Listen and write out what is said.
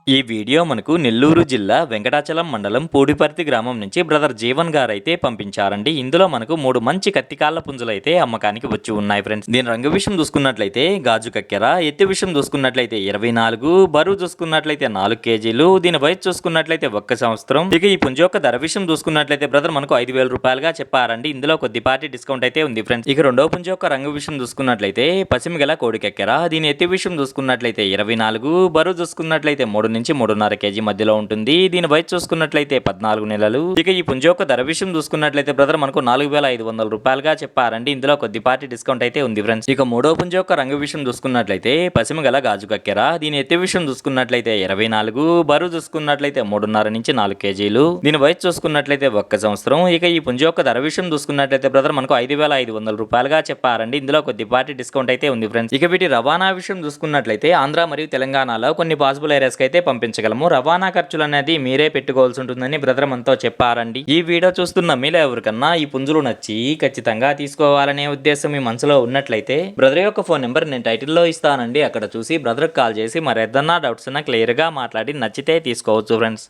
ఈ వీడియో మనకు నెల్లూరు జిల్లా వెంకటాచలం మండలం పూడిపర్తి గ్రామం నుంచి బ్రదర్ జీవన్ గారు అయితే పంపించారండి. ఇందులో మనకు 3 మంచి కత్తికాళ్ళ పుంజులు అయితే అమ్మకానికి వచ్చి ఉన్నాయి ఫ్రెండ్స్. దీని రంగు విషయం చూసుకున్నట్లయితే గాజు కక్కెర, ఎత్తు విషయం చూసుకున్నట్లయితే 24, బరువు చూసుకున్నట్లయితే 4 కేజీలు, దీని వయసు చూసుకున్నట్లయితే 1 సంవత్సరం. ఇక ఈ పుంజు యొక్క ధర విషయం చూసుకున్నట్లయితే బ్రదర్ మనకు 5,000 రూపాయలుగా చెప్పారండి. ఇందులో కొద్దిపాటి డిస్కౌంట్ అయితే ఉంది ఫ్రెండ్స్. ఇక రెండో పుంజు యొక్క రంగు విషయం చూసుకున్నట్లయితే పసిమిగల కోడి కక్కెర, దీని ఎత్తు విషయం చూసుకున్నట్లయితే 24, బరువు చూసుకున్నట్లయితే 3 నుంచి 3.5 కేజీ మధ్యలో ఉంటుంది. దీని వయసు చూసుకున్నట్లయితే 14 నెలలు. ఇక ఈ పుంజు యొక్క ధర విషయం చూసుకున్నట్లయితే బ్రదర్ మనకు 4,500 రూపాయలుగా చెప్పారండి. ఇందులో కొద్దిపాటి డిస్కౌంట్ అయితే ఉంది ఫ్రెండ్స్. ఇక మూడో పుంజు యొక్క రంగు విషయం చూసుకున్నట్లయితే పసిమ గల గాజు కక్కెర, దీని ఎత్తు విషయం చూసుకున్నట్లయితే 24, బరువు చూసుకున్నట్లయితే 3.5 నుంచి 4 కేజీలు, దీని వయసు చూసుకున్నట్లయితే 1 సంవత్సరం. ఇక ఈ పుంజు యొక్క ధర విషయం చూసుకున్నట్లయితే బ్రదర్ మనకు 5,500 రూపాయలుగా చెప్పారండి. ఇందులో కొద్దిపాటి డిస్కౌంట్ అయితే ఉంది ఫ్రెండ్స్. ఇక వీటి రవాణా విషయం చూసుకున్నట్లయితే ఆంధ్ర మరియు తెలంగాణలో కొన్ని పాసిబుల్ ఏరియాస్ కి అయితే పంపించగలము. రవాణా ఖర్చులు అనేది మీరే పెట్టుకోవాల్సి ఉంటుందని బ్రదర్ మనతో చెప్పారండి. ఈ వీడియో చూస్తున్న మీలో ఎవరికన్నా ఈ పుంజులు నచ్చి ఖచ్చితంగా తీసుకోవాలనే ఉద్దేశం మీ మనసులో ఉన్నట్లయితే బ్రదర్ యొక్క ఫోన్ నెంబర్ నేను టైటిల్లో ఇస్తానండి. అక్కడ చూసి బ్రదర్ కాల్ చేసి మరి ఏదన్నా డౌట్స్ ఉన్నా క్లియర్ గా మాట్లాడి నచ్చితే తీసుకోవచ్చు ఫ్రెండ్స్.